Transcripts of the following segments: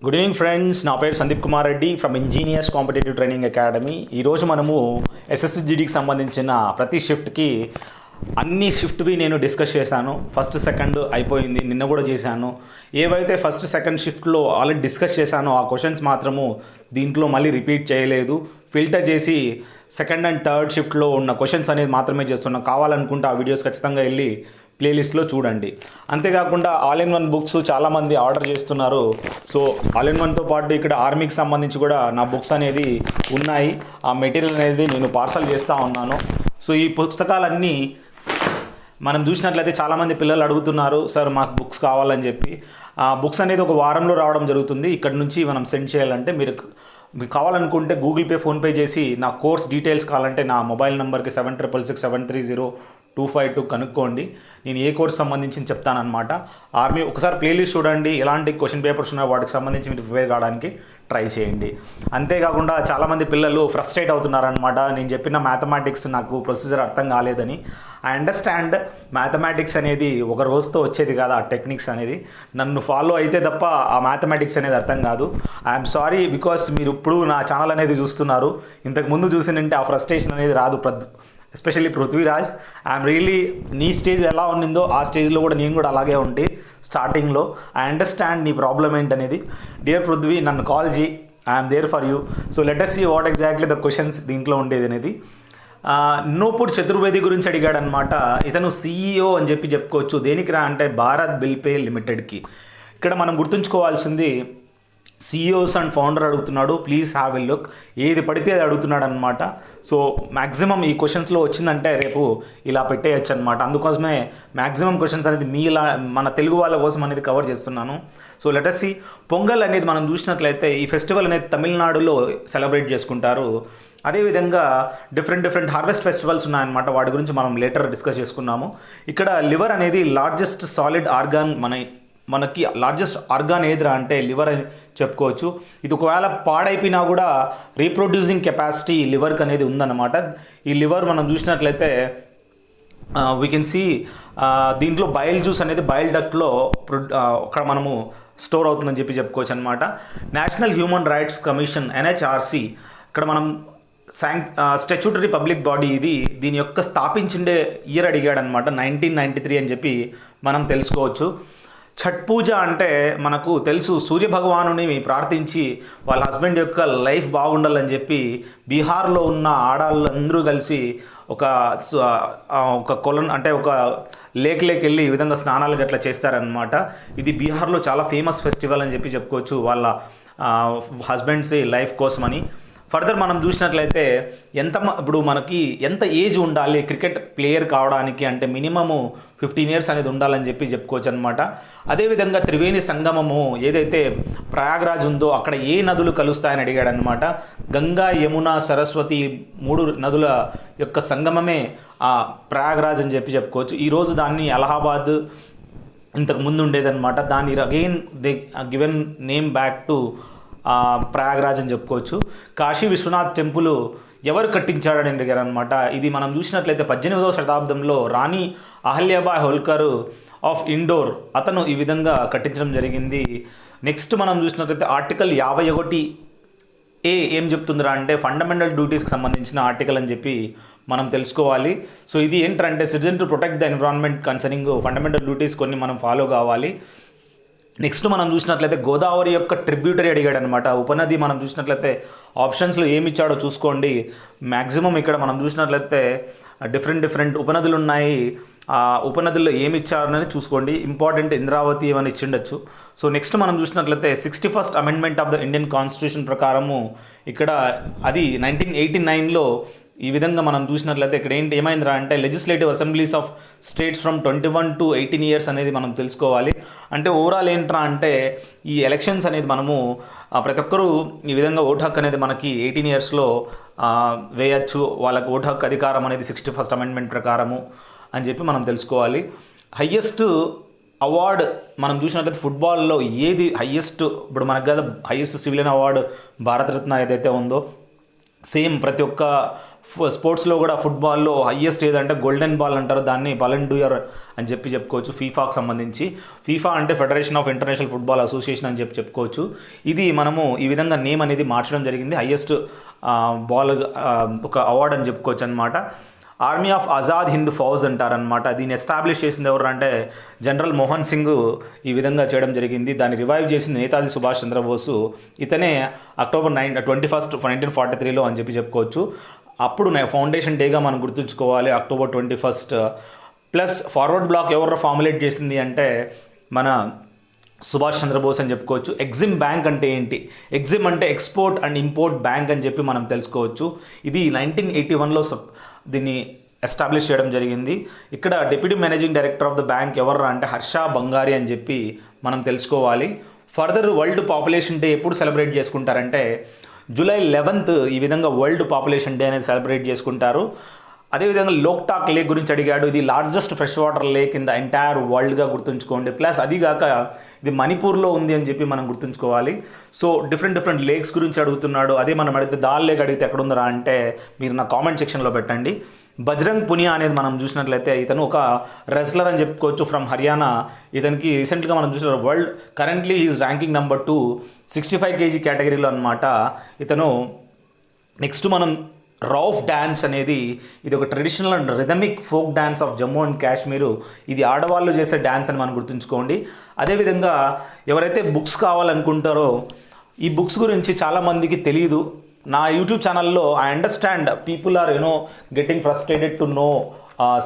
Good evening friends, నా పేరు Sandeep Kumar Reddy from engineers competitive training academy. ఈరోజు మనము ఎస్ఎస్సిజిడికి సంబంధించిన ప్రతి షిఫ్ట్కి అన్ని షిఫ్ట్వి నేను డిస్కస్ చేశాను. ఫస్ట్ సెకండ్ అయిపోయింది, నిన్న కూడా చేశాను. ఏవైతే ఫస్ట్ సెకండ్ షిఫ్ట్లో ఆల్రెడీ డిస్కస్ చేశానో ఆ క్వశ్చన్స్ మాత్రము దీంట్లో మళ్ళీ రిపీట్ చేయలేదు. ఫిల్టర్ చేసి సెకండ్ అండ్ థర్డ్ షిఫ్ట్లో ఉన్న క్వశ్చన్స్ అనేది మాత్రమే చేస్తున్నాం. కావాలనుకుంటే ఆ వీడియోస్ ఖచ్చితంగా వెళ్ళి ప్లేలిస్ట్లో చూడండి. అంతేకాకుండా ఆల్ ఇన్ వన్ బుక్స్ చాలామంది ఆర్డర్ చేస్తున్నారు. సో ఆల్ ఇన్ వన్తో పాటు ఇక్కడ ఆర్మీకి సంబంధించి కూడా నా బుక్స్ అనేది ఉన్నాయి. ఆ మెటీరియల్ అనేది నేను పార్సల్ చేస్తూ ఉన్నాను. సో ఈ పుస్తకాలన్నీ మనం చూసినట్లయితే చాలామంది పిల్లలు అడుగుతున్నారు, సార్ మాకు బుక్స్ కావాలని చెప్పి. ఆ బుక్స్ అనేది ఒక వారంలో రావడం జరుగుతుంది. ఇక్కడ నుంచి మనం సెండ్ చేయాలంటే మీకు కావాలనుకుంటే గూగుల్ పే, ఫోన్పే చేసి నా కోర్స్ డీటెయిల్స్ కావాలంటే నా మొబైల్ నెంబర్కి 76673025 కనుక్కోండి. నేను ఏ కోర్స్ సంబంధించి చెప్తానమాట. ఆర్మీ ఒకసారి ప్లేలిస్ట్ చూడండి, ఎలాంటి క్వశ్చన్ పేపర్స్ ఉన్నాయో వాటికి సంబంధించి మీరు ప్రిపేర్ కావడానికి ట్రై చేయండి. అంతేకాకుండా చాలామంది పిల్లలు ఫ్రస్ట్రేట్ అవుతున్నారనమాట. నేను చెప్పిన మ్యాథమెటిక్స్ నాకు ప్రొసీజర్ అర్థం కాలేదని. ఐ అండర్స్టాండ్, మ్యాథమెటిక్స్ అనేది ఒక రోజుతో వచ్చేది కాదు. ఆ టెక్నిక్స్ అనేది నన్ను ఫాలో అయితే తప్ప ఆ మ్యాథమెటిక్స్ అనేది అర్థం కాదు. ఐఎమ్ సారీ, బికాస్ మీరు ఇప్పుడు నా ఛానల్ అనేది చూస్తున్నారు. ఇంతకుముందు చూసినంటే ఆ ఫ్రస్ట్రేషన్ అనేది రాదు. ఎస్పెషల్లీ పృథ్వీరాజ్, ఐఎమ్ రియలీ నీ స్టేజ్ ఎలా ఉండిందో ఆ స్టేజ్లో కూడా నేను కూడా అలాగే ఉంటే స్టార్టింగ్లో. ఐ అండర్స్టాండ్ నీ ప్రాబ్లం ఏంటనేది. డియర్ పృథ్వీ, నన్ను కాల్ చేయి, I'm there for you. So let us see what exactly the questions దీంట్లో ఉండేది అనేది. నోపూర్ చతుర్వేది గురించి అడిగాడనమాట. ఇతను CEO అని చెప్పుకోవచ్చు. దేనికి రా అంటే భారత్ బిల్ పే లిమిటెడ్కి. ఇక్కడ మనం గుర్తుంచుకోవాల్సింది, CEOs అండ్ ఫౌండర్ అడుగుతున్నాడు, ప్లీజ్ హ్యావ్ ఎ లుక్. ఏది పడితే అది అడుగుతున్నాడు అనమాట. సో మ్యాక్సిమం ఈ క్వశ్చన్స్లో వచ్చిందంటే రేపు ఇలా పెట్టేయచ్చు అనమాట. అందుకోసమే మ్యాక్సిమం క్వశ్చన్స్ అనేది మన తెలుగు వాళ్ళ కోసం అనేది కవర్ చేస్తున్నాను. So let us see. Pongal అనేది మనం చూసినట్లయితే ఈ ఫెస్టివల్ అనేది తమిళనాడులో సెలబ్రేట్ చేసుకుంటారు. అదేవిధంగా డిఫరెంట్ హార్వెస్ట్ ఫెస్టివల్స్ ఉన్నాయన్నమాట. వాటి గురించి మనం లేటర్ డిస్కస్ చేసుకున్నాము. ఇక్కడ లివర్ అనేది లార్జెస్ట్ సాలిడ్ ఆర్గాన్, మనకి లార్జెస్ట్ ఆర్గాన్ ఏదిరా అంటే లివర్ అని చెప్పుకోవచ్చు. ఇది ఒకవేళ పాడైపోయినా కూడా రీప్రొడ్యూసింగ్ కెపాసిటీ లివర్కి అనేది ఉందన్నమాట. ఈ లివర్ మనం చూసినట్లయితే వీ కెన్ సీ దీంట్లో బైల్ జ్యూస్ అనేది బైల్ డక్ట్లో అక్కడ మనము స్టోర్ అవుతుందని చెప్పుకోవచ్చు అనమాట. National human rights commission NHRC, ఇక్కడ మనం స్టాట్యూటరీ పబ్లిక్ బాడీ ఇది. దీని యొక్క స్థాపించిండే ఇయర్ అడిగాడనమాట. 1993 అని చెప్పి మనం తెలుసుకోవచ్చు. ఛట్ పూజ అంటే మనకు తెలుసు, సూర్యభగవానుని ప్రార్థించి వాళ్ళ హస్బెండ్ యొక్క లైఫ్ బాగుండాలని చెప్పి బీహార్లో ఉన్న ఆడాళ్ళందరూ కలిసి ఒక కొలను అంటే ఒక లేక్కి వెళ్ళి ఈ విధంగా స్నానాలు గట్లా చేస్తారనమాట. ఇది బీహార్లో చాలా ఫేమస్ ఫెస్టివల్ అని చెప్పుకోవచ్చు, వాళ్ళ హస్బెండ్స్ లైఫ్ కోసమని. ఫర్దర్ మనం చూసినట్లయితే ఇప్పుడు మనకి ఎంత ఏజ్ ఉండాలి క్రికెట్ ప్లేయర్ కావడానికి అంటే మినిమము 15 years అనేది ఉండాలని చెప్పుకోవచ్చు అనమాట. అదేవిధంగా త్రివేణి సంగమము ఏదైతే ప్రయాగ్రాజ్ ఉందో అక్కడ ఏ నదులు కలుస్తాయని అడిగాడనమాట. గంగా, యమున, సరస్వతి 3 నదుల యొక్క సంగమమే ఆ ప్రయాగ్రాజ్ అని చెప్పుకోవచ్చు. ఈరోజు దాన్ని అలహాబాద్ ఇంతకు ముందు ఉండేదన్నమాట. దాన్ని again they given name back to Prayagraj అని చెప్పుకోవచ్చు. కాశీ విశ్వనాథ్ టెంపుల్ ఎవరు కట్టించాడని అడిగారు అనమాట. ఇది మనం చూసినట్లయితే 18వ శతాబ్దంలో రాణి అహల్యాబాయ్ హోల్కర్ ఆఫ్ ఇండోర్ అతను ఈ విధంగా కట్టించడం జరిగింది. నెక్స్ట్ మనం చూసినట్లయితే ఆర్టికల్ 51A ఏం చెప్తుందిరా అంటే ఫండమెంటల్ డ్యూటీస్కి సంబంధించిన ఆర్టికల్ అని చెప్పి మనం తెలుసుకోవాలి. సో ఇది ఏంటంటే citizen to protect the environment concerning fundamental duties కొన్ని మనం ఫాలో కావాలి. నెక్స్ట్ మనం చూసినట్లయితే గోదావరి యొక్క ట్రిబ్యూటరీ అడిగాడు అనమాట. ఉపనది మనం చూసినట్లయితే ఆప్షన్స్లో ఏమి ఇచ్చాడో చూసుకోండి. మ్యాక్సిమం ఇక్కడ మనం చూసినట్లయితే డిఫరెంట్ ఉపనదులు ఉన్నాయి. ఆ ఉపనదుల్లో ఏమి ఇచ్చారనేది చూసుకోండి. ఇంపార్టెంట్ ఇంద్రావతి ఏమైనా ఇచ్చిండొచ్చు. సో నెక్స్ట్ మనం చూసినట్లయితే 61st amendment of the Indian constitution ప్రకారము ఇక్కడ అది 1989లో ఈ విధంగా మనం చూసినట్లయితే ఇక్కడ ఏమైందిరా అంటే legislative assemblies of states from 21 to 18 years అనేది మనం తెలుసుకోవాలి. అంటే ఓవరాల్ ఏంట్రా అంటే ఈ ఎలక్షన్స్ అనేది మనము ప్రతి ఒక్కరూ ఈ విధంగా ఓటు హక్కు అనేది మనకి 18 yearsలో వేయచ్చు. వాళ్ళకి ఓటు హక్కు అధికారం అనేది 61st అమెండ్మెంట్ ప్రకారము అని చెప్పి మనం తెలుసుకోవాలి. హయ్యెస్ట్ అవార్డు మనం చూసినట్లయితే ఫుట్బాల్లో ఏది హయ్యెస్ట్, ఇప్పుడు మనకు కదా హయ్యెస్ట్ సివిలియన్ అవార్డు భారతరత్న ఏదైతే ఉందో సేమ్ ప్రతి ఒక్క స్పోర్ట్స్లో కూడా ఫుట్బాల్లో హయ్యెస్ట్ ఏదంటే గోల్డెన్ బాల్ అంటారు, దాన్ని బాలన్ డూయర్ అని చెప్పుకోవచ్చు ఫీఫాకు సంబంధించి. ఫీఫా అంటే federation of international football association అని చెప్పుకోవచ్చు. ఇది మనము ఈ విధంగా నేమ్ అనేది మార్చడం జరిగింది. హయ్యెస్ట్ బాల్ ఒక అవార్డు అని చెప్పుకోవచ్చు అనమాట. ఆర్మీ ఆఫ్ ఆజాద్ హింద్ ఫౌజ్ అంటారనమాట. దీన్ని ఎస్టాబ్లిష్ చేసింది ఎవరు అంటే జనరల్ మోహన్ సింగ్ ఈ విధంగా చేయడం జరిగింది. దాన్ని రివైవ్ చేసింది నేతాజీ సుభాష్ చంద్రబోసు. ఇతనే అక్టోబర్ 21 1943లో అని చెప్పుకోవచ్చు. అప్పుడు ఫౌండేషన్ డేగా మనం గుర్తుంచుకోవాలి అక్టోబర్ 21. ప్లస్ ఫార్వర్డ్ బ్లాక్ ఎవరు ఫార్ములేట్ చేసింది అంటే మన సుభాష్ చంద్రబోస్ అని చెప్పుకోవచ్చు. ఎగ్జిమ్ బ్యాంక్ అంటే ఏంటి? ఎగ్జిమ్ అంటే ఎక్స్పోర్ట్ అండ్ ఇంపోర్ట్ బ్యాంక్ అని చెప్పి మనం తెలుసుకోవచ్చు. ఇది 1981లో దీన్ని ఎస్టాబ్లిష్ చేయడం జరిగింది. ఇక్కడ deputy managing director of the bank ఎవరు అంటే హర్ష బంగారి అని చెప్పి మనం తెలుసుకోవాలి. ఫర్దర్ వరల్డ్ పాపులేషన్ డే ఎప్పుడు సెలబ్రేట్ చేసుకుంటారంటే జూలై 11 ఈ విధంగా వరల్డ్ పాపులేషన్ డే అనేది సెలబ్రేట్ చేసుకుంటారు. అదేవిధంగా లోక్టాక్ లేక్ గురించి అడిగాడు. ఇది largest fresh water lake in the entire వరల్డ్గా గుర్తుంచుకోండి. ప్లస్ అదిగాక ఇది మణిపూర్లో ఉంది అని చెప్పి మనం గుర్తుంచుకోవాలి. సో డిఫరెంట్ లేక్స్ గురించి అడుగుతున్నాడు. అదే మనం అడిగితే దాల్ లేక్ అడిగితే ఎక్కడుందరా అంటే మీరు నా కామెంట్ సెక్షన్లో పెట్టండి. బజరంగ్ పునియా అనేది మనం చూసినట్లయితే ఇతను ఒక రెస్లర్ అని చెప్పుకోవచ్చు ఫ్రమ్ హర్యానా. ఇతనికి రీసెంట్గా మనం చూసిన world currently is ranking number 2 65 kg కేటగిరీలో అనమాట ఇతను. నెక్స్ట్ మనం రౌఫ్ డ్యాన్స్ అనేది ఇది ఒక traditional and rhythmic folk dance of Jammu and Kashmir. ఇది ఆడవాళ్ళు చేసే డ్యాన్స్ అని మనం గుర్తుంచుకోండి. అదేవిధంగా ఎవరైతే బుక్స్ కావాలనుకుంటారో ఈ బుక్స్ గురించి చాలామందికి తెలియదు. నా యూట్యూబ్ ఛానల్లో I understand people are getting frustrated to know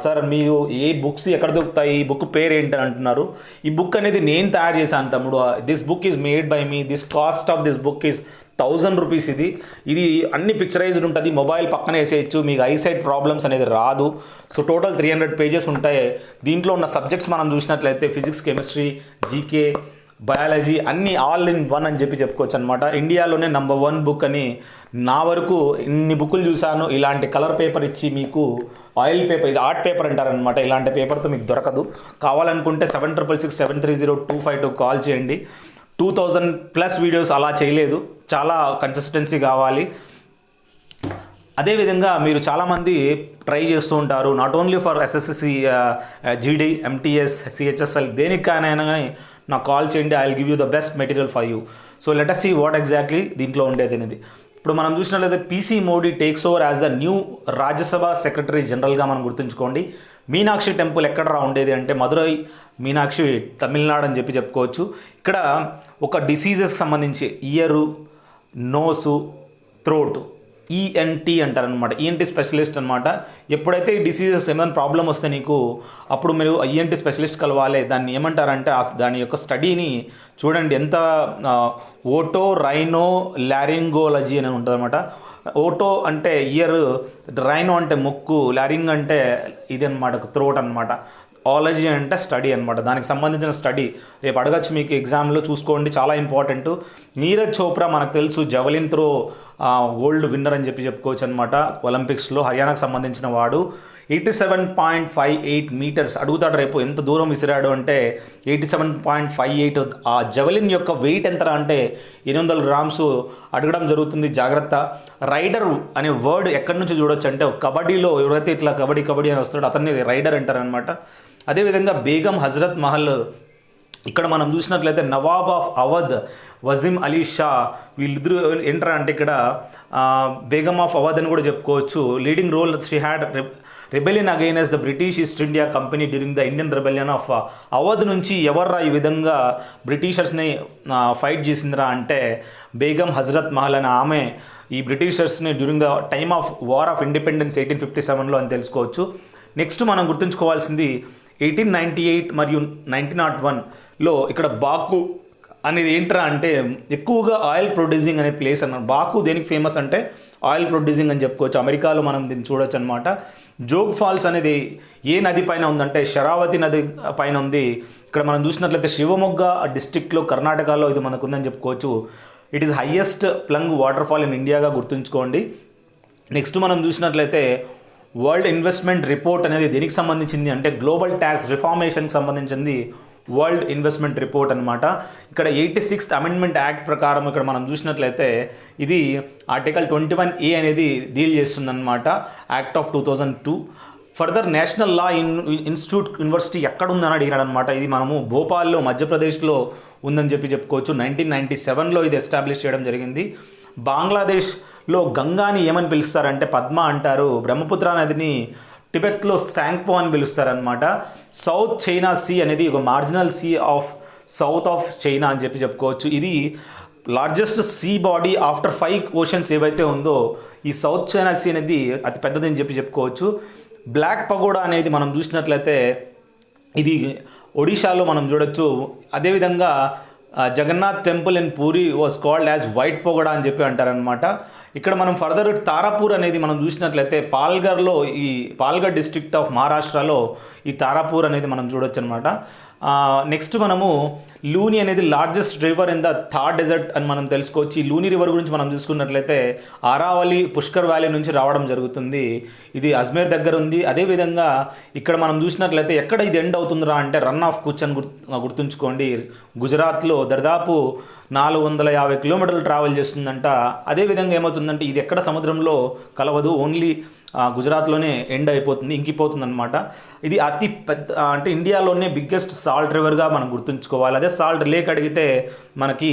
sir మీరు ఏ బుక్స్ ఎక్కడ దొరుకుతాయి, ఈ బుక్ పేరు ఏంటని అంటున్నారు. ఈ బుక్ అనేది నేను తయారు చేశాను తమ్ముడు. This book is made by me. This cost of this book is 1000 rupees. ఇది అన్ని పిక్చరైజ్డ్ ఉంటుంది. మొబైల్ పక్కన వేసేయచ్చు. మీకు ఐసైట్ ప్రాబ్లమ్స్ అనేది రాదు. సో టోటల్ 300 పేజెస్ ఉంటాయి. దీంట్లో ఉన్న సబ్జెక్ట్స్ మనం చూసినట్లయితే ఫిజిక్స్, కెమిస్ట్రీ, జీకే, బయాలజీ అన్నీ ఆల్ ఇన్ వన్ అని చెప్పుకోవచ్చు అనమాట. ఇండియాలోనే నంబర్ 1 బుక్ అని. నా వరకు ఇన్ని బుక్కులు చూశాను. ఇలాంటి కలర్ పేపర్ ఇచ్చి మీకు ఆయిల్ పేపర్, ఇది ఆర్ట్ పేపర్ అంటారనమాట. ఇలాంటి పేపర్తో మీకు దొరకదు. కావాలనుకుంటే 76673025 కాల్ చేయండి. 2000+ వీడియోస్ అలా చేయలేదు. చాలా కన్సిస్టెన్సీ కావాలి. అదేవిధంగా మీరు చాలామంది ట్రై చేస్తూ ఉంటారు. Not only for SSC, GD, MTS, CHSL దేనికైనా కానీ నాకు కాల్ చేయండి. I will give you the best material for you. So let us see what exactly దీంట్లో ఉండేది అనేది. ఇప్పుడు మనం చూసినట్లయితే PC Modi takes over as the new Rajya Sabha secretary జనరల్గా మనం గుర్తుంచుకోండి. మీనాక్షి టెంపుల్ ఎక్కడ ఉండేది అంటే మధురై మీనాక్షి, తమిళనాడు అని చెప్పుకోవచ్చు. ఇక్కడ ఒక డిసీజెస్కి సంబంధించి ఇయరు, నోసు, థ్రోట్, ఈఎన్టీ అంటారనమాట. ఈఎన్టీ స్పెషలిస్ట్ అనమాట. ఎప్పుడైతే ఈ డిసీజెస్ ఏమైనా ప్రాబ్లం వస్తే నీకు అప్పుడు మీరు ఈఎన్టీ స్పెషలిస్ట్ కలవాలి. దాన్ని ఏమంటారంటే దాని యొక్క స్టడీని చూడండి. ఎంత ఓటో రైనో లారింగోలజీ అని ఉంటుంది అనమాట. ఓటో అంటే ఇయర్, రైనో అంటే ముక్కు, లారింగ్ అంటే ఇది అనమాట థ్రోట్ అనమాట. ఆలజీ అంటే స్టడీ అనమాట. దానికి సంబంధించిన స్టడీ రేపు అడగచ్చు మీకు ఎగ్జామ్లో, చూసుకోండి. చాలా ఇంపార్టెంట్. నీరజ్ చోప్రా మనకు తెలుసు జవలిన్ త్రో గోల్డ్ విన్నర్ అని చెప్పుకోవచ్చు అనమాట. ఒలింపిక్స్లో హర్యానాకు సంబంధించిన వాడు. 87.58 మీటర్స్ అడుగుతాడు రేపు ఎంత దూరం విసిరాడు అంటే 87.58. ఆ జవలిన్ యొక్క వెయిట్ ఎంత అంటే 800 గ్రామ్స్ అడగడం జరుగుతుంది. జాగ్రత్త. రైడర్ అనే వర్డ్ ఎక్కడి నుంచి చూడొచ్చు అంటే కబడ్డీలో ఎవరైతే ఇట్లా కబడ్డీ అని వస్తాడో అతన్ని రైడర్ అంటారనమాట. అదేవిధంగా బేగం హజరత్ మహల్, ఇక్కడ మనం చూసినట్లయితే నవాబ్ ఆఫ్ అవధ్ వజీం అలీ షా వీళ్ళిద్దరూ ఏంటరా అంటే ఇక్కడ బేగం ఆఫ్ అవధ్ అని కూడా చెప్పుకోవచ్చు. Leading role she had rebellion against the British East India Company during the Indian rebellion of Awadh నుంచి ఎవర్రా ఈ విధంగా బ్రిటిషర్స్ని ఫైట్ చేసిందిరా అంటే బేగం హజరత్ మహల్ అనే ఆమె ఈ బ్రిటిషర్స్ని during the time of war of independence 1857లో అని తెలుసుకోవచ్చు. నెక్స్ట్ మనం గుర్తుంచుకోవాల్సింది 1898 మరియు 1901లో ఇక్కడ బాకు అనేది ఏంట్రా అంటే ఎక్కువగా ఆయిల్ ప్రొడ్యూసింగ్ అనే ప్లేస్ అన్నమాట. బాకు దేనికి ఫేమస్ అంటే ఆయిల్ ప్రొడ్యూసింగ్ అని చెప్పుకోవచ్చు. అమెరికాలో మనం దీన్ని చూడొచ్చు అనమాట. జోగ్ ఫాల్స్ అనేది ఏ నది పైన ఉందంటే శరావతి నది పైన ఉంది. ఇక్కడ మనం చూసినట్లయితే శివమొగ్గ డిస్ట్రిక్ట్లో కర్ణాటకలో ఇది మనకు ఉందని చెప్పుకోవచ్చు. It is highest plunge water fall in ఇండియాగా గుర్తుంచుకోండి. నెక్స్ట్ మనం చూసినట్లయితే వరల్డ్ ఇన్వెస్ట్మెంట్ రిపోర్ట్ అనేది దేనికి సంబంధించింది అంటే గ్లోబల్ ట్యాక్స్ రిఫార్మేషన్కి సంబంధించింది వరల్డ్ ఇన్వెస్ట్మెంట్ రిపోర్ట్ అనమాట. ఇక్కడ 86th అమెండ్మెంట్ యాక్ట్ ప్రకారం ఇక్కడ మనం చూసినట్లయితే ఇది ఆర్టికల్ 21A అనేది డీల్ చేస్తుందన్నమాట, act of 2002. Further national law institute university ఎక్కడ ఉందని అడిగినాడు అనమాట. ఇది మనము భోపాల్లో మధ్యప్రదేశ్లో ఉందని చెప్పుకోవచ్చు. 1997లో ఇది ఎస్టాబ్లిష్ చేయడం జరిగింది. బంగ్లాదేశ్లో గంగాని ఏమని పిలుస్తారంటే పద్మ అంటారు. బ్రహ్మపుత్ర నదిని టిబెట్లో శాంగ్పో అని పిలుస్తారనమాట. సౌత్ చైనా సీ అనేది ఒక marginal sea of south of China అని చెప్పుకోవచ్చు. ఇది largest sea body after 5 oceans ఏవైతే ఉందో ఈ సౌత్ చైనా సీ అనేది అతి పెద్దదని చెప్పుకోవచ్చు. బ్లాక్ పగోడా అనేది మనం చూసినట్లయితే ఇది ఒడిశాలో మనం చూడొచ్చు. అదేవిధంగా Jagannath temple in Puri was called as white pagoda అని అంటారనమాట. ఇక్కడ మనం ఫర్దర్ తారాపూర్ అనేది మనం చూసినట్లయితే పాల్ఘర్లో, ఈ పాల్ఘర్ డిస్ట్రిక్ట్ ఆఫ్ మహారాష్ట్రలో ఈ తారాపూర్ అనేది మనం చూడొచ్చు అనమాట. నెక్స్ట్ మనము లూని అనేది largest river in the Thar desert అని మనం తెలుసుకోవచ్చు. ఈ లూని రివర్ గురించి మనం చూసుకున్నట్లయితే ఆరావళి పుష్కర్ వ్యాలీ నుంచి రావడం జరుగుతుంది. ఇది అజ్మేర్ దగ్గర ఉంది. అదేవిధంగా ఇక్కడ మనం చూసినట్లయితే ఎక్కడ ఇది ఎండ్ అవుతుందిరా అంటే రన్ ఆఫ్ కుచ్ అని గుర్తుంచుకోండి. గుజరాత్లో దాదాపు 450 కిలోమీటర్లు ట్రావెల్ చేస్తుందంట. అదేవిధంగా ఏమవుతుందంటే ఇది ఎక్కడ సముద్రంలో కలవదు, ఓన్లీ గుజరాత్లోనే ఎండ్ అయిపోతుంది, ఇంకిపోతుంది అనమాట. ఇది అతి పెద్ద అంటే ఇండియాలోనే బిగ్గెస్ట్ సాల్ట్ రివర్గా మనం గుర్తుంచుకోవాలి. అదే సాల్ట్ లేక్ అడిగితే మనకి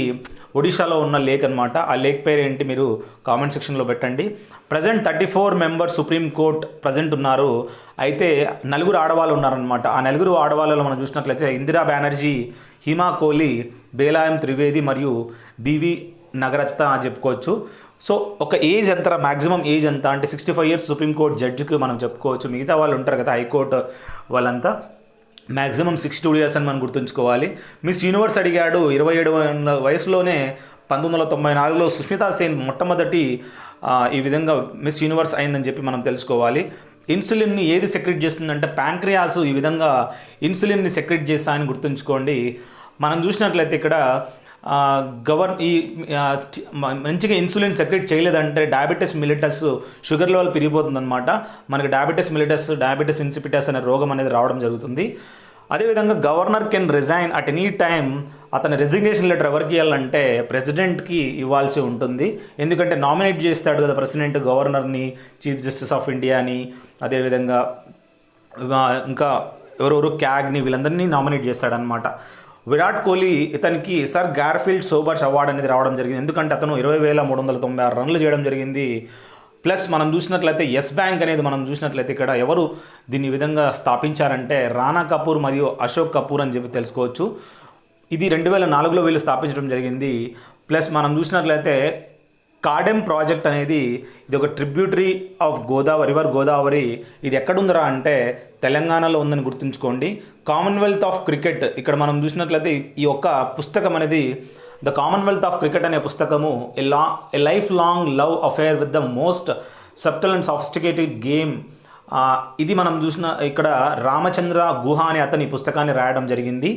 ఒడిశాలో ఉన్న లేక్ అనమాట. ఆ లేక్ పేరు ఏంటి మీరు కామెంట్ సెక్షన్లో పెట్టండి. Present 34 members supreme court present ఉన్నారు. అయితే 4 ఆడవాళ్ళు ఉన్నారనమాట. ఆ 4 ఆడవాళ్ళలో మనం చూసినట్లయితే ఇందిరా బెనర్జీ, హిమా కోహ్లీ, బేలాయం త్రివేది మరియు బివి నగరత్న అని చెప్పుకోవచ్చు. సో ఒక ఏజ్ ఎంత, మ్యాక్సిమం ఏజ్ ఎంత అంటే 65 ఇయర్స్ సుప్రీంకోర్టు జడ్జికి మనం చెప్పుకోవచ్చు. మిగతా వాళ్ళు ఉంటారు కదా హైకోర్టు వాళ్ళంతా మ్యాక్సిమం 62 ఇయర్స్ అని మనం గుర్తుంచుకోవాలి. మిస్ యూనివర్స్ అడిగాడు. 27 వయసులోనే 1994లో సుష్మితా సేన్ మొట్టమొదటి ఈ విధంగా మిస్ యూనివర్స్ అయిందని మనం తెలుసుకోవాలి. ఇన్సులిన్ని ఏది సెక్రెట్ చేస్తుందంటే ప్యాంక్రియాస్ ఈ విధంగా ఇన్సులిన్ని సెక్రెట్ చేస్తాయని గుర్తుంచుకోండి. మనం చూసినట్లయితే ఇక్కడ మంచిగా ఇన్సులిన్ సెక్రెట్ చేయలేదంటే డయాబెటీస్ మిలిటస్ షుగర్ లెవెల్ పెరిగిపోతుందన్నమాట. మనకి డయాబెటీస్ మిలిటస్, డయాబెటీస్ ఇన్సిపిటస్ అనే రోగం అనేది రావడం జరుగుతుంది. అదేవిధంగా governor can resign at any time. అతని రెసిగ్నేషన్ లెటర్ ఎవరికి ఇవ్వాలంటే ప్రెసిడెంట్కి ఇవ్వాల్సి ఉంటుంది. ఎందుకంటే నామినేట్ చేస్తాడు కదా ప్రెసిడెంట్ గవర్నర్ని, చీఫ్ జస్టిస్ ఆఫ్ ఇండియాని, అదేవిధంగా ఇంకా ఎవరెవరు క్యాగ్ని, వీళ్ళందరినీ నామినేట్ చేస్తాడనమాట. విరాట్ కోహ్లీ ఇతనికి సర్ గార్ఫీల్డ్ సోబర్స్ అవార్డు అనేది రావడం జరిగింది. ఎందుకంటే అతను 20,396 రన్లు చేయడం జరిగింది. ప్లస్ మనం చూసినట్లయితే ఎస్ బ్యాంక్ అనేది మనం చూసినట్లయితే ఇక్కడ ఎవరు దీన్ని విధంగా స్థాపించారంటే రానా కపూర్ మరియు అశోక్ కపూర్ అని తెలుసుకోవచ్చు. ఇది 2004లో వీళ్ళు స్థాపించడం జరిగింది. ప్లస్ మనం చూసినట్లయితే కాడెమ్ ప్రాజెక్ట్ అనేది ఇది ఒక tributary of Godavari, river Godavari. ఇది ఎక్కడుందిరా అంటే తెలంగాణలో ఉందని గుర్తుంచుకోండి. కామన్వెల్త్ ఆఫ్ క్రికెట్ ఇక్కడ మనం చూసినట్లయితే ఈ యొక్క పుస్తకం అనేది ద కామన్వెల్త్ ఆఫ్ క్రికెట్ అనే పుస్తకము a life long love affair with the most subtle and sophisticated game. ఇది మనం చూసిన ఇక్కడ రామచంద్ర గుహ అనే అతని పుస్తకాన్ని రాయడం జరిగింది.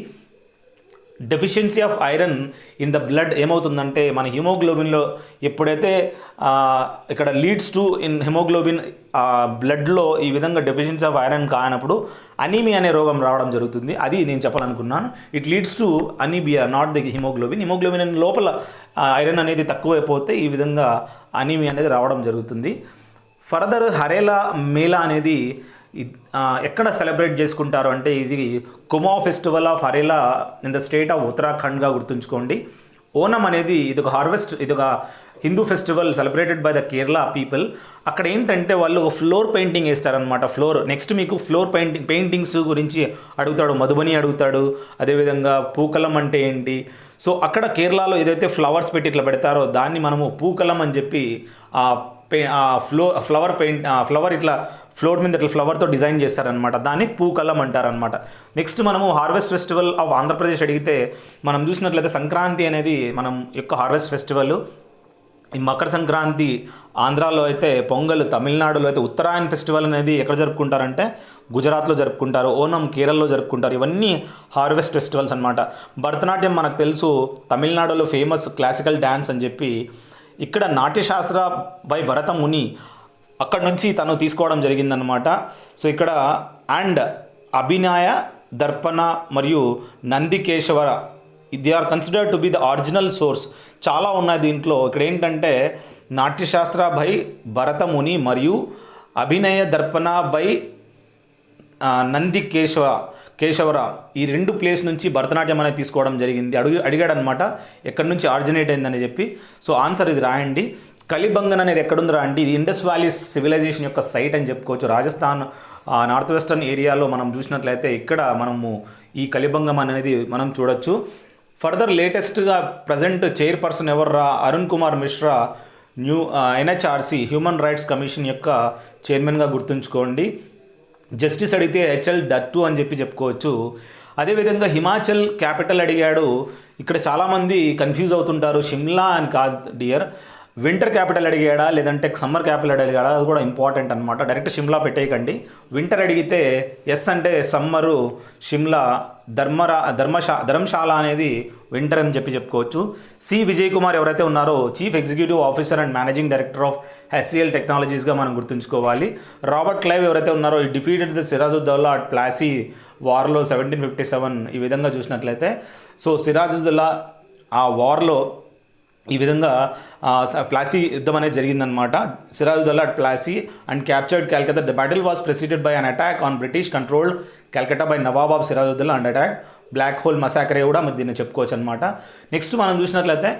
Deficiency of iron in the blood ఏమవుతుందంటే మన హిమోగ్లోబిన్లో ఎప్పుడైతే ఇక్కడ లీడ్స్ టు ఇన్ హిమోగ్లోబిన్ బ్లడ్లో ఈ విధంగా డెఫిషియన్సీ ఆఫ్ ఐరన్ కానప్పుడు అనీమియా అనే రోగం రావడం జరుగుతుంది. అది నేను చెప్పాలనుకున్నాను. It leads to anaemia, not the haemoglobin. Haemoglobin లోపల ఐరన్ అనేది తక్కువైపోతే ఈ విధంగా అనీమియా అనేది రావడం జరుగుతుంది. ఫర్దర్ హరేలా మేళా అనేది ఎక్కడ సెలబ్రేట్ చేసుకుంటారు అంటే ఇది కుమా festival of Harela in the state of ఉత్తరాఖండ్గా గుర్తుంచుకోండి. ఓనం అనేది ఇది ఒక హార్వెస్ట్, ఇది ఒక Hindu festival celebrated by the Kerala people. అక్కడ ఏంటంటే వాళ్ళు ఒక ఫ్లోర్ పెయింటింగ్ వేస్తారనమాట. నెక్స్ట్ మీకు ఫ్లోర్ పెయింటింగ్స్ గురించి అడుగుతాడు, మధుబని అడుగుతాడు. అదేవిధంగా పూకలం అంటే ఏంటి. సో అక్కడ కేరళలో ఏదైతే ఫ్లవర్స్ పెట్టి ఇట్లా పెడతారో దాన్ని మనము పూకలం అని చెప్పి ఫ్లవర్ ఇట్లా ఫ్లోర్ మీద ఇట్లా ఫ్లవర్తో డిజైన్ చేస్తారనమాట. దాన్ని పూకలం అంటారనమాట. నెక్స్ట్ మనము హార్వెస్ట్ ఫెస్టివల్ ఆఫ్ ఆంధ్రప్రదేశ్ అడిగితే మనం చూసినట్లయితే సంక్రాంతి అనేది మనం యొక్క హార్వెస్ట్ ఫెస్టివల్. ఈ మకర సంక్రాంతి ఆంధ్రాలో అయితే, పొంగల్ తమిళనాడులో అయితే, ఉత్తరాయణ ఫెస్టివల్ అనేది ఎక్కడ జరుపుకుంటారంటే గుజరాత్లో జరుపుకుంటారు. ఓనం కేరళలో జరుపుకుంటారు. ఇవన్నీ హార్వెస్ట్ ఫెస్టివల్స్ అనమాట. భరతనాట్యం మనకు తెలుసు తమిళనాడులో ఫేమస్ క్లాసికల్ డ్యాన్స్ అని చెప్పి. ఇక్కడ నాట్యశాస్త్ర బై భరత ముని అక్కడ నుంచి తను తీసుకోవడం జరిగిందనమాట. సో ఇక్కడ అండ్ అభినయ దర్పణ మరియు Nandikeshvara they are considered to be the original source. చాలా ఉన్నాయి దీంట్లో. ఇక్కడ ఏంటంటే నాట్యశాస్త్ర బై భరతముని మరియు అభినయ దర్పణ బై కేశవర ఈ 2 ప్లేస్ నుంచి భరతనాట్యం అనేది తీసుకోవడం జరిగింది. అడిగాడు అనమాట ఎక్కడి నుంచి ఆరిజినేట్ అయిందని చెప్పి. సో ఆన్సర్ ఇది రాయండి. కలిబంగన్ అనేది ఎక్కడుందిరా అంటే ఇది ఇండస్ వ్యాలీ సివిలైజేషన్ యొక్క సైట్ అని చెప్పుకోవచ్చు. రాజస్థాన్ నార్త్ వెస్టర్న్ ఏరియాలో మనం చూసినట్లయితే ఇక్కడ మనము ఈ కలిబంగం అనేది మనం చూడొచ్చు. ఫర్దర్ లేటెస్ట్గా ప్రజెంట్ చైర్పర్సన్ ఎవర్రా Arun Kumar Mishra NHRC human rights commission యొక్క చైర్మన్గా గుర్తుంచుకోండి. జస్టిస్ అడిగితే హెచ్ఎల్ దట్టు అని చెప్పుకోవచ్చు. అదేవిధంగా హిమాచల్ క్యాపిటల్ అడిగాడు. ఇక్కడ చాలామంది కన్ఫ్యూజ్ అవుతుంటారు, షిమ్లా అని కాదు డియర్. వింటర్ క్యాపిటల్ అడిగాడా లేదంటే సమ్మర్ క్యాపిటల్ అడిగాడా అది కూడా ఇంపార్టెంట్ అనమాట. డైరెక్ట్ షిమ్లా పెట్టేయకండి. వింటర్ అడిగితే ఎస్ అంటే సమ్మరు, షిమ్లా, ధర్మశాల అనేది వింటర్ అని చెప్పుకోవచ్చు. సి విజయ్ కుమార్ ఎవరైతే ఉన్నారో chief executive officer and managing director of HCL టెక్నాలజీస్గా మనం గుర్తుంచుకోవాలి. రాబర్ట్ క్లైవ్ ఎవరైతే ఉన్నారో ఈ defeated the Sirajuddaulah at Plassey వార్లో 1757 ఈ విధంగా చూసినట్లయితే. సో సిరాజుద్దౌలా ఆ వార్లో ఈ విధంగా ప్లాసీ యుద్ధం అనేది జరిగిందనమాట. Sirajuddaulah at Plassey and captured Calcutta. The battle was preceded by an attack on British controlled Calcutta by nawab Sirajuddaulah and attack black hole massacre కూడా మరి దీన్ని చెప్పుకోవచ్చు అనమాట. నెక్స్ట్ మనం చూసినట్లయితే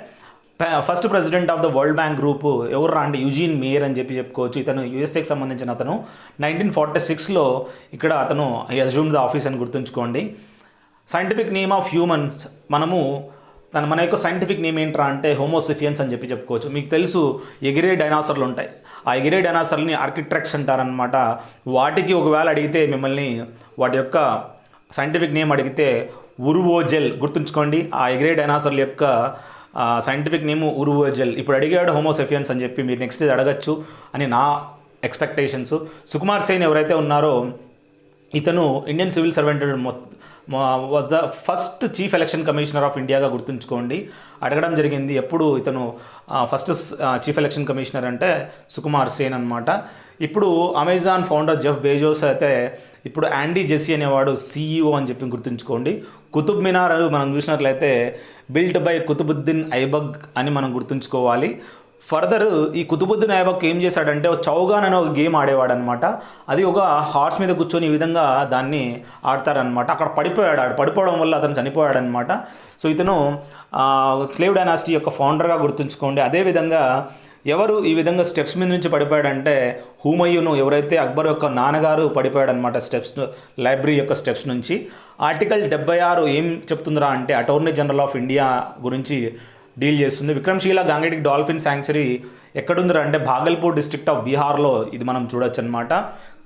first president of the world bank group ఎవరు అంటే యూజీన్ మేయర్ అని చెప్పుకోవచ్చు. ఇతను యూఎస్ఏకి సంబంధించిన అతను. 1946లో ఇక్కడ అతను అజ్యూమ్డ్ ద ఆఫీస్ అని గుర్తుంచుకోండి. సైంటిఫిక్ నేమ్ ఆఫ్ హ్యూమన్స్ మన యొక్క సైంటిఫిక్ నేమ్ ఏంట్రా అంటే హోమోసిఫియన్స్ అని చెప్పుకోవచ్చు. మీకు తెలుసు ఎగిరే డైనాసర్లు ఉంటాయి. ఆ ఎగిరే డైనాసర్ని ఆర్కిట్రెక్స్ అంటారనమాట. వాటికి ఒకవేళ అడిగితే మిమ్మల్ని వాటి యొక్క సైంటిఫిక్ నేమ్ అడిగితే ఉరువోజెల్ గుర్తుంచుకోండి. ఆ ఎగిరే డైనాసర్ల యొక్క సైంటిఫిక్ నేమ్ ఉరువోజెల్. ఇప్పుడు అడిగాడు హోమోసెఫియన్స్ అని చెప్పి మీరు నెక్స్ట్ అడగచ్చు అని నా ఎక్స్పెక్టేషన్స్. సుకుమార్ సేన్ ఎవరైతే ఉన్నారో ఇతను Indian civil servant was the first chief election commissioner of ఇండియాగా గుర్తుంచుకోండి. అడగడం జరిగింది ఎప్పుడు ఇతను ఫస్ట్ చీఫ్ ఎలక్షన్ కమిషనర్ అంటే సుకుమార్ సేన్ అనమాట. ఇప్పుడు అమెజాన్ ఫౌండర్ జెఫ్ బేజోస్ అయితే ఇప్పుడు యాండీ జెస్సీ అనేవాడు CEO అని గుర్తుంచుకోండి. కుతుబ్ మినార్ మనం చూసినట్లయితే బిల్ట్ బై కుతుబుద్దీన్ ఐబక్ అని మనం గుర్తుంచుకోవాలి. ఫర్దర్ ఈ కుతుబుద్దీన్ ఐబక్ ఏం చేశాడంటే చౌగాన్ అనే ఒక గేమ్ ఆడేవాడు అనమాట. అది ఒక హార్స్ మీద కూర్చొని ఈ విధంగా దాన్ని ఆడతారనమాట. అక్కడ పడిపోవడం వల్ల అతను చనిపోయాడనమాట. సో ఇతను స్లేవ్ డైనాసిటీ యొక్క ఫౌండర్గా గుర్తుంచుకోండి. అదేవిధంగా ఎవరు ఈ విధంగా స్టెప్స్ మీద నుంచి పడిపోయాడంటే హుమయూను, ఎవరైతే అక్బర్ యొక్క నాన్నగారు పడిపోయాడనమాట స్టెప్స్, లైబ్రరీ యొక్క స్టెప్స్ నుంచి. ఆర్టికల్ 76 ఏం చెప్తుందిరా అంటే అటార్నీ జనరల్ ఆఫ్ ఇండియా గురించి డీల్ చేస్తుంది. విక్రమ్శీల గాంగేటిక్ డాల్ఫిన్ శాంక్చురీ ఎక్కడుందిరా అంటే భాగల్పూర్ డిస్ట్రిక్ట్ ఆఫ్ బీహార్లో ఇది మనం చూడొచ్చు అనమాట.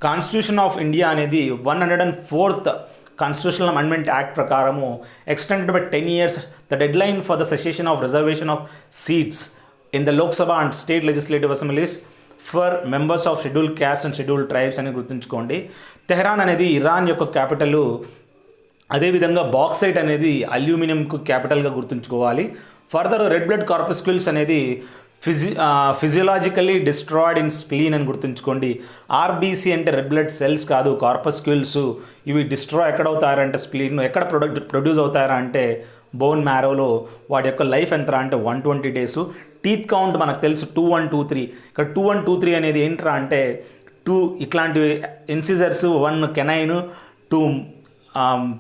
కాన్స్టిట్యూషన్ ఆఫ్ ఇండియా అనేది 104th కాన్స్టిట్యూషనల్ అమెండ్మెంట్ యాక్ట్ ప్రకారము extended by 10 years the dead line for the session of reservation of seats in the Lok Sabha and state legislative assemblies for members of schedule caste and schedule tribes అని గుర్తుంచుకోండి. Tehran అనేది Iran యొక్క capital. అదేవిధంగా bauxite అనేది అల్యూమినియంకు క్యాపిటల్గా గుర్తుంచుకోవాలి. Further red blood కార్పస్క్యూల్స్ అనేది ఫిజియలాజికల్లీ destroyed in spleen అని గుర్తుంచుకోండి. ఆర్బీసీ అంటే రెడ్ బ్లడ్ సెల్స్ కాదు, కార్పస్క్యూల్స్. ఇవి డిస్ట్రాయ్ ఎక్కడ అవుతారంటే స్ప్లీన్. ఎక్కడ ప్రొడ్యూస్ అవుతారా అంటే బోన్ మ్యారోలో. వాటి యొక్క లైఫ్ ఎంత అంటే 120 days. టీత్ కౌంట్ మనకు తెలుసు 2 1 2 3. ఇక్కడ 2 1 2 3 అనేది ఏంట్రా అంటే 2 ఇట్లాంటివి ఇన్సిజర్స్, 1 కెనైన్, 2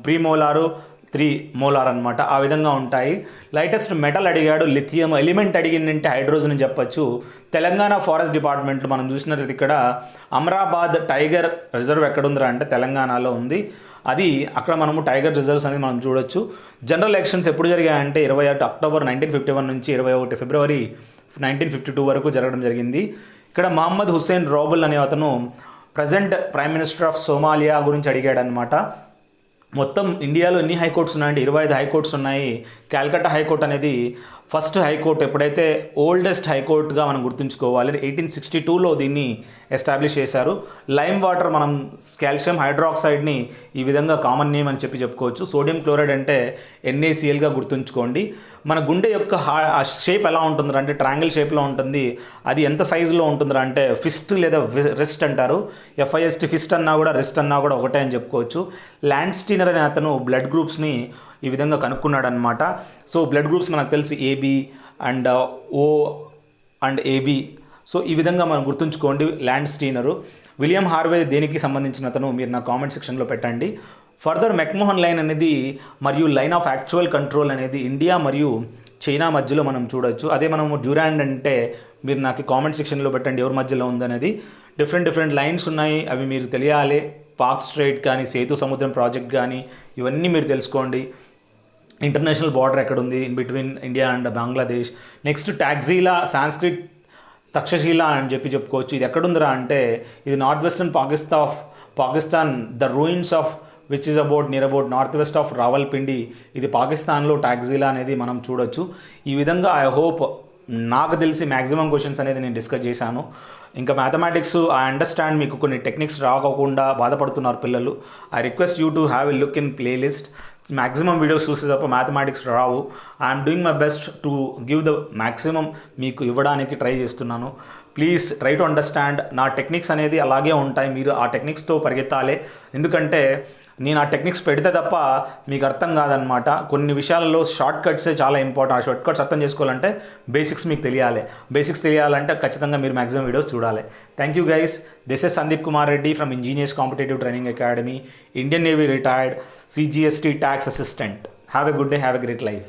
ప్రీమోలారు, 3 మోలార్ అనమాట. ఆ విధంగా ఉంటాయి. లైటెస్ట్ మెటల్ అడిగాడు లిథియం. ఎలిమెంట్ అడిగిందంటే హైడ్రోజన్ అని చెప్పచ్చు. తెలంగాణ ఫారెస్ట్ డిపార్ట్మెంట్లో మనం చూసినట్లయితే ఇక్కడ అమరాబాద్ టైగర్ రిజర్వ్ ఎక్కడుందిరా అంటే తెలంగాణలో ఉంది. అది అక్కడ మనము టైగర్ రిజర్వ్స్ అనేది మనం చూడొచ్చు. జనరల్ ఎలక్షన్స్ ఎప్పుడు జరిగాయంటే 21 October 1951 నుంచి 21 February 1952 వరకు జరగడం జరిగింది. ఇక్కడ మహమ్మద్ హుస్సేన్ రోబుల్ అనే అతను present prime minister of Somalia గురించి అడిగాడు అనమాట. మొత్తం ఇండియాలో ఎన్ని హైకోర్ట్స్ ఉన్నాయంటే 25 హైకోర్ట్స్ ఉన్నాయి. క్యాల్కటా హైకోర్ట్ అనేది ఫస్ట్ హైకోర్టు ఎప్పుడైతే ఓల్డెస్ట్ హైకోర్టుగా మనం గుర్తుంచుకోవాలి. 1862లో దీన్ని ఎస్టాబ్లిష్ చేశారు. లైమ్ వాటర్, మనం కాల్షియం హైడ్రాక్సైడ్ని ఈ విధంగా కామన్ నేమ్ అని చెప్పుకోవచ్చు. సోడియం క్లోరైడ్ అంటే NaClగా గుర్తుంచుకోండి. మన గుండె యొక్క షేప్ ఎలా ఉంటుందిరా అంటే ట్రయాంగిల్ షేప్లో ఉంటుంది. అది ఎంత సైజులో ఉంటుందిరా అంటే ఫిస్ట్ లేదా రిస్ట్ అంటారు. FIST ఫిస్ట్ అన్నా కూడా రిస్ట్ అన్నా కూడా ఒకటే అని చెప్పుకోవచ్చు. ల్యాండ్స్టీనర్ అనే అతను బ్లడ్ గ్రూప్స్ని ఈ విధంగా కనుక్కున్నాడు అనమాట. సో బ్లడ్ గ్రూప్స్ మనకు తెలిసి AB and O and AB. So ఈ విధంగా మనం గుర్తుంచుకోండి ల్యాండ్స్టీనరు. విలియం హార్వే దేనికి సంబంధించిన అతను మీరు నా కామెంట్ సెక్షన్లో పెట్టండి. ఫర్దర్ మెక్మోహన్ లైన్ అనేది మరియు లైన్ ఆఫ్ యాక్చువల్ కంట్రోల్ అనేది ఇండియా మరియు చైనా మధ్యలో మనం చూడొచ్చు. అదే మనము డ్యూరాండ్ అంటే మీరు నాకు కామెంట్ సెక్షన్లో పెట్టండి ఎవరి మధ్యలో ఉందనేది. డిఫరెంట్ లైన్స్ ఉన్నాయి, అవి మీరు తెలియాలి. పాక్ స్ట్రైట్ కానీ, సేతు సముద్రం ప్రాజెక్ట్ కానీ, ఇవన్నీ మీరు తెలుసుకోండి. ఇంటర్నేషనల్ బార్డర్ ఎక్కడుంది in between India and Bangladesh. Next Taxila, Sanskrit Takshashila అని చెప్పుకోవచ్చు. ఇది ఎక్కడుందిరా అంటే ఇది north western Pakistan, the ruins of which is near about north west of Rawalpindi. ఇది పాకిస్తాన్లో టాక్సీలా అనేది మనం చూడొచ్చు. ఈ విధంగా ఐ హోప్ నాకు తెలిసి మ్యాక్సిమం క్వశ్చన్స్ అనేది నేను డిస్కస్ చేశాను. ఇంకా మ్యాథమెటిక్స్ ఐ అండర్స్టాండ్ మీకు కొన్ని టెక్నిక్స్ రాకోకుండా బాధపడుతున్నారు పిల్లలు. I request you to have a look in playlist. Maximum videos చూసే తప్ప mathematics Rao. I'm doing my best to give the maximum మీకు ఇవ్వడానికి ట్రై చేస్తున్నాను. Please try to understand. నా టెక్నిక్స్ అనేది అలాగే ఉంటాయి, మీరు ఆ టెక్నిక్స్తో పరిగెత్తాలి. ఎందుకంటే నేను ఆ టెక్నిక్స్ పెడితే తప్ప మీకు అర్థం కాదనమాట. కొన్ని విషయాలలో షార్ట్ కట్సే చాలా ఇంపార్టెంట్. ఆ షార్ట్ కట్స్ అర్థం చేసుకోవాలంటే బేసిక్స్ మీకు తెలియాలి. బేసిక్స్ తెలియాలంటే ఖచ్చితంగా మీరు మ్యాక్సిమం వీడియోస్ చూడాలి. Thank you guys. This is Sandeep Kumar Reddy from engineers competitive training academy, Indian navy retired, CGST tax assistant. Have a good day, have a great life.